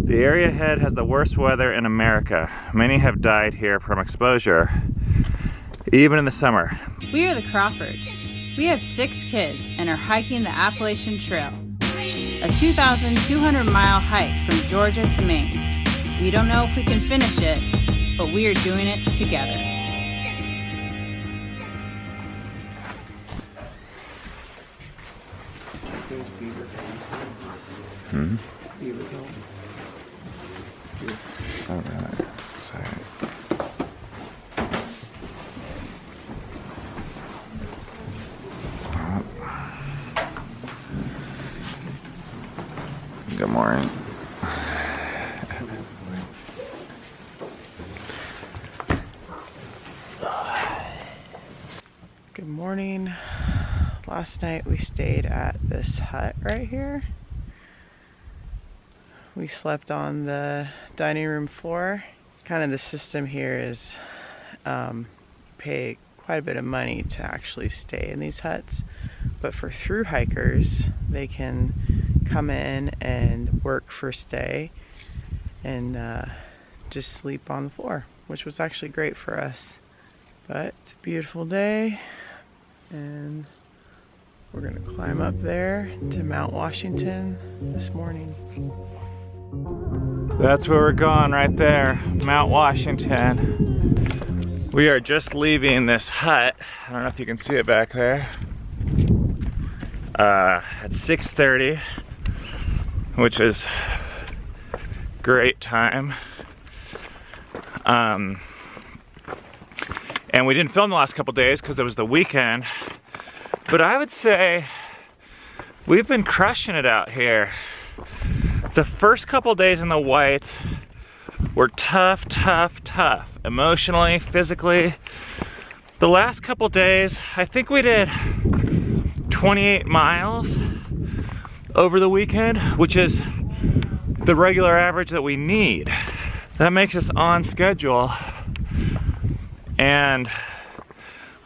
The area ahead has the worst weather in America. Many have died here from exposure, even in the summer. We are the Crawfords. We have 6 kids and are hiking the Appalachian Trail, a 2,200-mile hike from Georgia to Maine. We don't know if we can finish it, but we are doing it together. All right. Sorry. Good morning. Good morning. Last night we stayed at this hut right here. We slept on the dining room floor. Kind of the system here is pay quite a bit of money to actually stay in these huts. But for thru hikers, they can come in and work for stay and just sleep on the floor, which was actually great for us. But it's a beautiful day and we're gonna climb up there to Mount Washington this morning. That's where we're going right there, Mount Washington. We are just leaving this hut. I don't know if you can see it back there. At 6:30, which is great time. And we didn't film the last couple days because it was the weekend. But I would say we've been crushing it out here. The first couple days in the white were tough. Emotionally, physically. The last couple days, I think we did 28 miles over the weekend, which is the regular average that we need. That makes us on schedule. And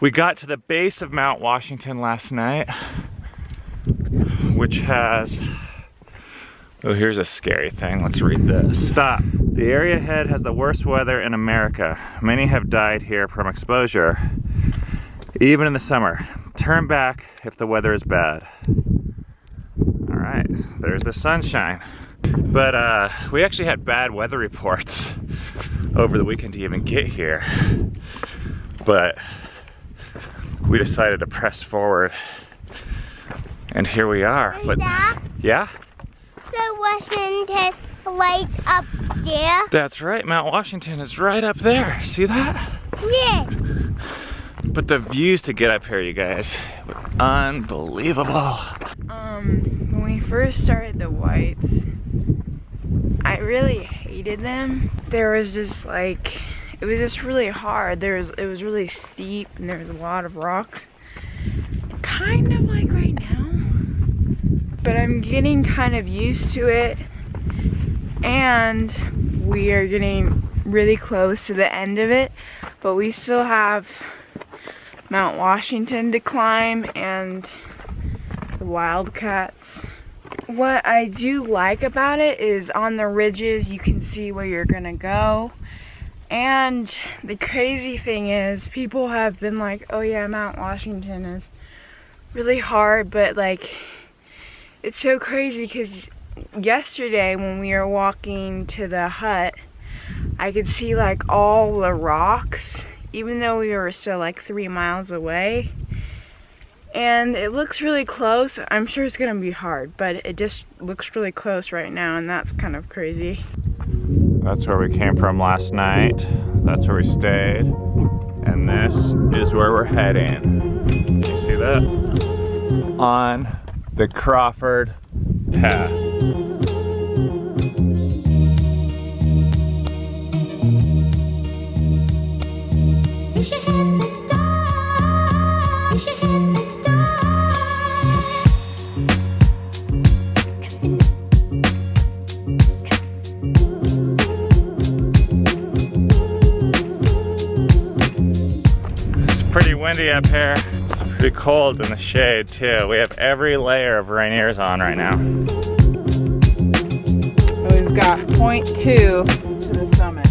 we got to the base of Mount Washington last night, which has, oh, here's a scary thing. Let's read this. Stop. The area ahead has the worst weather in America. Many have died here from exposure, even in the summer. Turn back if the weather is bad. All right, there's the sunshine. But we actually had bad weather reports over the weekend to even get here. But we decided to press forward. And here we are. But yeah? The Washington right up there. That's right, Mount Washington is right up there. See that? Yeah. But the views to get up here, you guys, were unbelievable. When we first started the whites, I really hated them. There was just like, it was just really hard. It was really steep and there was a lot of rocks. Kind of like right now. But I'm getting kind of used to it. And we are getting really close to the end of it. But we still have Mount Washington to climb and the Wildcats. What I do like about it is on the ridges you can see where you're gonna go. And the crazy thing is people have been like, oh yeah, Mount Washington is really hard, but like it's so crazy because yesterday when we were walking to the hut, I could see like all the rocks, even though we were still like 3 miles away. And it looks really close. I'm sure it's gonna be hard, but it just looks really close right now, and that's kind of crazy. That's where we came from last night. That's where we stayed. And this is where we're heading. You see that? On the Crawford path. We should hit the star. We should hit the star. It's pretty windy up here. Pretty cold in the shade too. We have every layer of Rainiers on right now. I was We've got 0.2 to the summit.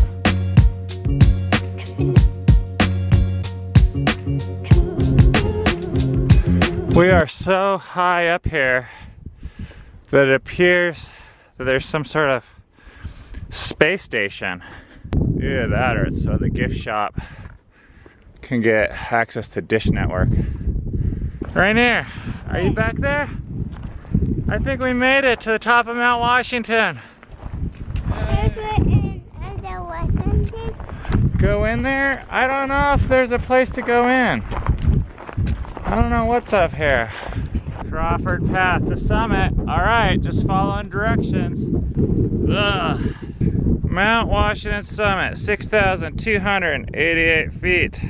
We are so high up here that it appears that there's some sort of space station. Either that or it's so the gift shop can get access to Dish Network. Rainier, are you back there? I think we made it to the top of Mount Washington. Go in there? I don't know if there's a place to go in. I don't know what's up here. Crawford path to summit. Alright, just following directions. Ugh. Mount Washington summit, 6,288 feet.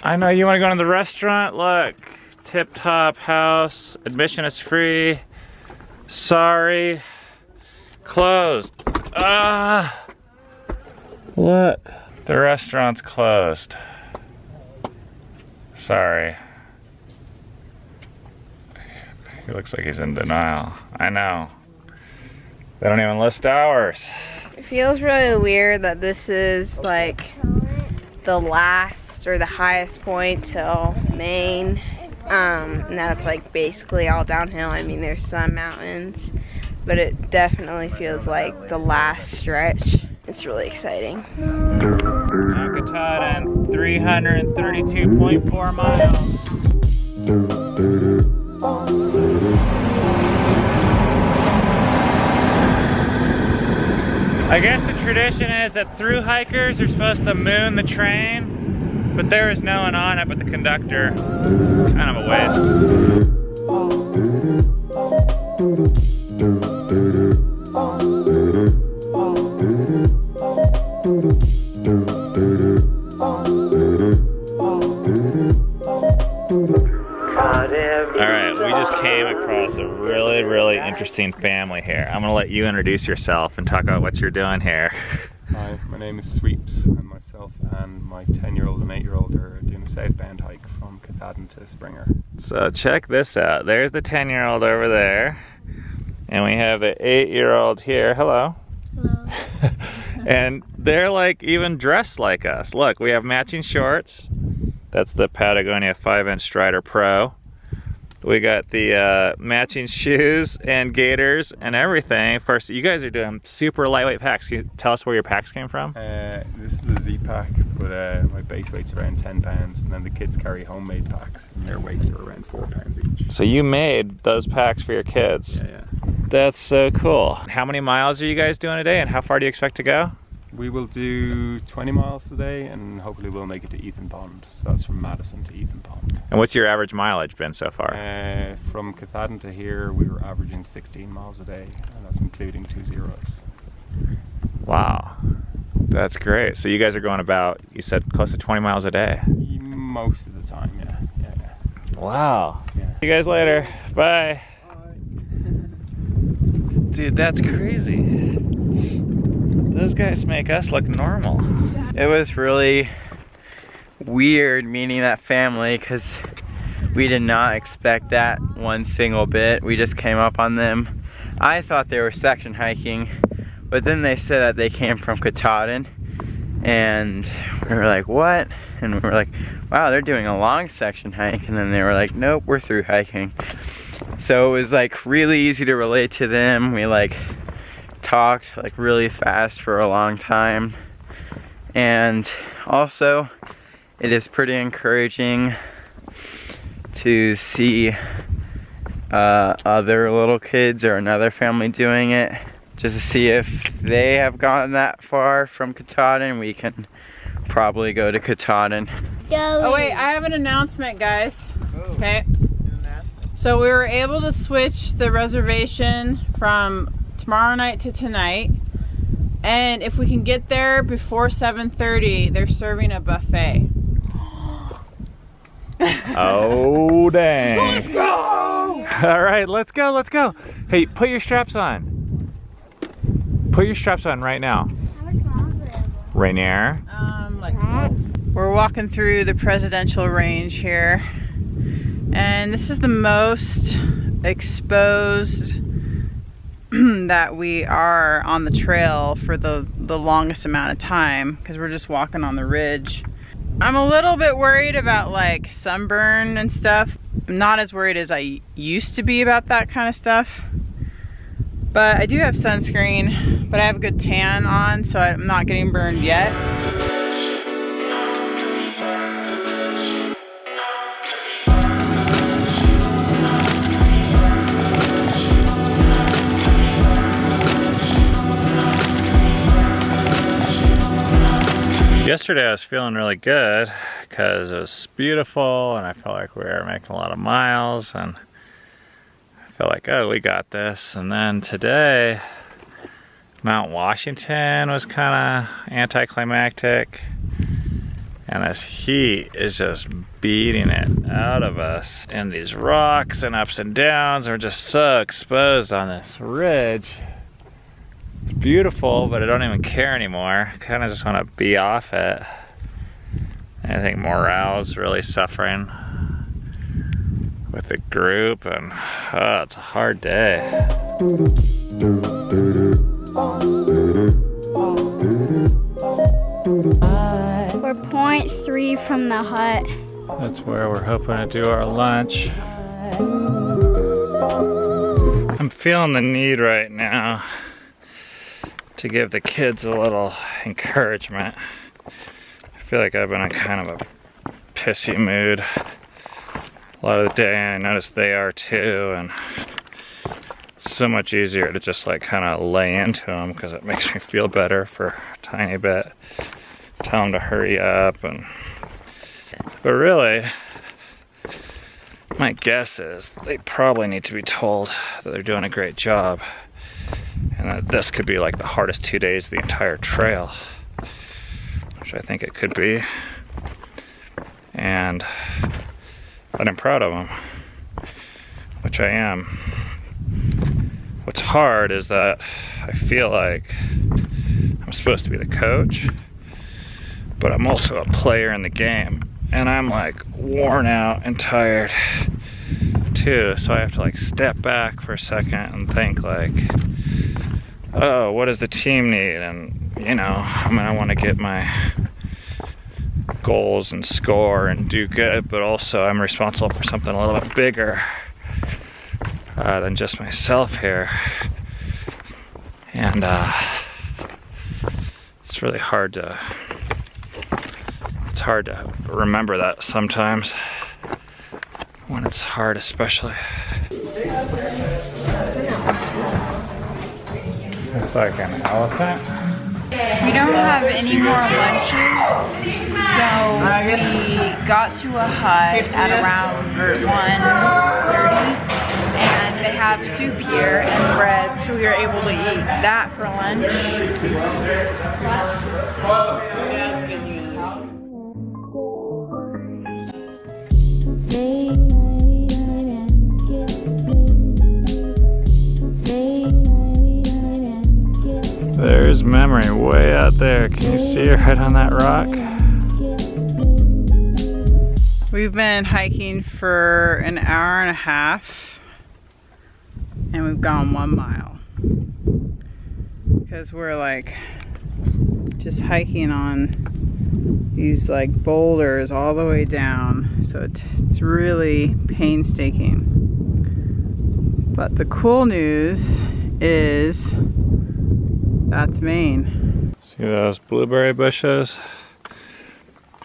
I know, you want to go to the restaurant? Look, Tip Top House, admission is free. Sorry, closed. Look, the restaurant's closed. Sorry. He looks like he's in denial. I know. They don't even list hours. It feels really weird that this is like the last or the highest point till Maine. And that it's like basically all downhill. I mean, there's some mountains, but it definitely feels like the last stretch. It's really exciting. Mount Katahdin, 332.4 miles. I guess the tradition is that through hikers are supposed to moon the train, but there is no one on it but the conductor. Kind of a waste. Alright, we just came across a really interesting family here. I'm gonna let you introduce yourself and talk about what you're doing here. Hi, my name is Sweeps, and myself and my 10-year-old and 8-year-old are doing a southbound hike from Katahdin to Springer. So check this out. There's the 10-year-old over there, and we have the 8-year-old here. Hello. Hello. And they're like even dressed like us. Look, we have matching shorts. That's the Patagonia 5-inch Strider Pro. We got the matching shoes and gaiters and everything. Of course, you guys are doing super lightweight packs. Can you tell us where your packs came from? This is a Z pack, but my base weight's around 10 pounds, and then the kids carry homemade packs, and their weights are around 4 pounds each. So you made those packs for your kids? Yeah. That's so cool. How many miles are you guys doing today, and how far do you expect to go? We will do 20 miles today, and hopefully we'll make it to Ethan Pond. So that's from Madison to Ethan Pond. And what's your average mileage been so far? From Katahdin to here, we were averaging 16 miles a day, and that's including 2 zeros. Wow, that's great. So you guys are going about, you said, close to 20 miles a day? Most of the time, yeah. Wow. Yeah. See you guys later. Bye. Dude, that's crazy. Those guys make us look normal. It was really weird meeting that family because we did not expect that one single bit. We just came up on them. I thought they were section hiking, but then they said that they came from Katahdin, and we were like, what? And we were like, wow, they're doing a long section hike. And then they were like, nope, we're through hiking. So it was like really easy to relate to them. We like talked like really fast for a long time, and also it is pretty encouraging to see other little kids or another family doing it, just to see if they have gotten that far from Katahdin. We can probably go to Katahdin. Oh wait, I have an announcement, guys. Okay. So we were able to switch the reservation from tomorrow night to tonight, and if we can get there before 7:30, they're serving a buffet. Oh, dang. Let's go! All right, let's go. Hey, put your straps on. Put your straps on right now. Rainier. We're walking through the presidential range here, and this is the most exposed that we are on the trail for the longest amount of time because we're just walking on the ridge. I'm a little bit worried about like sunburn and stuff. I'm not as worried as I used to be about that kind of stuff. But I do have sunscreen, but I have a good tan on, so I'm not getting burned yet. Yesterday I was feeling really good because it was beautiful and I felt like we were making a lot of miles and I felt like, oh, we got this. And then today, Mount Washington was kind of anticlimactic and this heat is just beating it out of us. And these rocks and ups and downs are just so exposed on this ridge. It's beautiful, but I don't even care anymore. I kind of just want to be off it. I think morale's really suffering with the group, and it's a hard day. We're 0.3 from the hut. That's where we're hoping to do our lunch. I'm feeling the need right now to give the kids a little encouragement. I feel like I've been in kind of a pissy mood a lot of the day. I notice they are too, and it's so much easier to just like kind of lay into them because it makes me feel better for a tiny bit. Tell them to hurry up, but really, my guess is they probably need to be told that they're doing a great job. And that this could be like the hardest 2 days of the entire trail, which I think it could be. But I'm proud of them, which I am. What's hard is that I feel like I'm supposed to be the coach, but I'm also a player in the game. And I'm like worn out and tired too, so I have to like step back for a second and think like, oh, what does the team need? And you know, I mean, I want to get my goals and score and do good, but also I'm responsible for something a little bit bigger than just myself here. And it's really hard to remember that sometimes, when it's hard especially. It's like an elephant. We don't have any more lunches, so we got to a hut at around 1:30, and they have soup here and bread, so we were able to eat that for lunch. There's memory way out there. Can you see her right on that rock? We've been hiking for an hour and a half, and we've gone 1 mile. Because we're like just hiking on these like boulders all the way down. So it's really painstaking. But the cool news is that's Maine. See those blueberry bushes?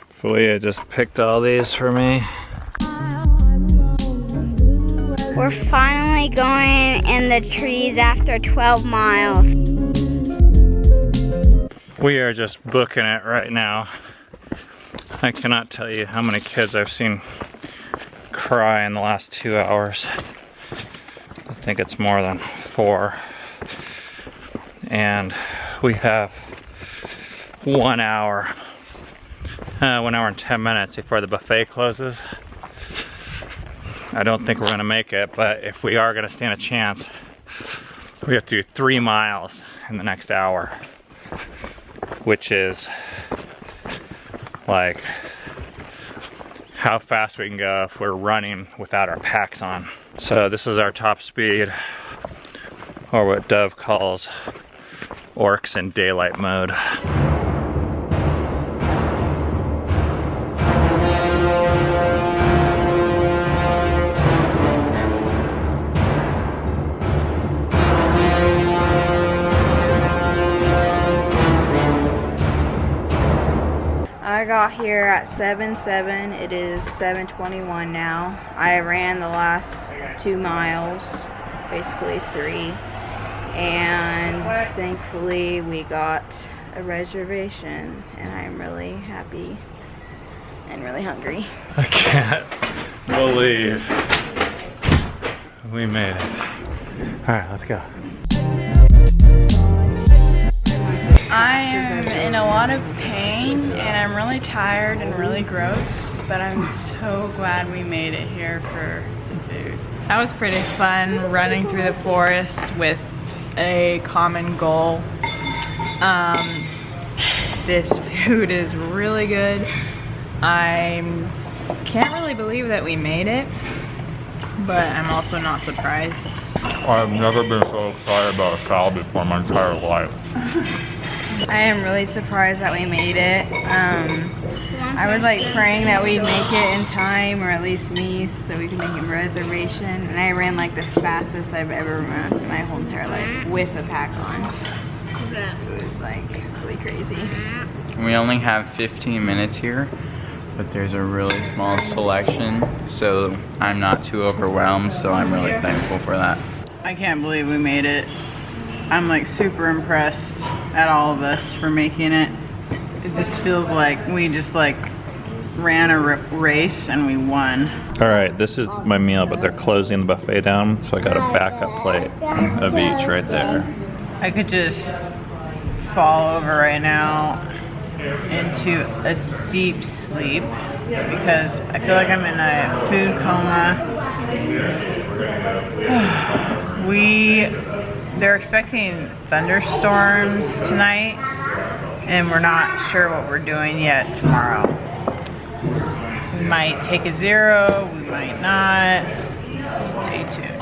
Filia just picked all these for me. We're finally going in the trees after 12 miles. We are just booking it right now. I cannot tell you how many kids I've seen cry in the last 2 hours. I think it's more than 4. And we have 1 hour, 1 hour and 10 minutes before the buffet closes. I don't think we're gonna make it, but if we are gonna stand a chance, we have to do 3 miles in the next hour, which is like how fast we can go if we're running without our packs on. So this is our top speed. or what Dove calls orcs in daylight mode. I got here at 7:07. It is 7:21 now. I ran the last 2 miles, basically 3, and thankfully we got a reservation, and I'm really happy and really hungry. I can't believe we made it. All right, let's go. I am in a lot of pain and I'm really tired and really gross, but I'm so glad we made it here for the food. That was pretty fun, running through the forest with a common goal. This food is really good. I can't really believe that we made it, but I'm also not surprised. I've never been so excited about a salad before in my entire life. I am really surprised that we made it. I was like praying that we'd make it in time, or at least me, so we could make a reservation. And I ran like the fastest I've ever run in my whole entire life with a pack on. It was like really crazy. We only have 15 minutes here, but there's a really small selection, so I'm not too overwhelmed, so I'm really thankful for that. I can't believe we made it. I'm like super impressed at all of us for making it. It just feels like we just like ran a race and we won. All right, this is my meal, but they're closing the buffet down, so I got a backup plate of each right there. I could just fall over right now into a deep sleep because I feel like I'm in a food coma. They're expecting thunderstorms tonight, and we're not sure what we're doing yet tomorrow. We might take a 0, we might not. Stay tuned.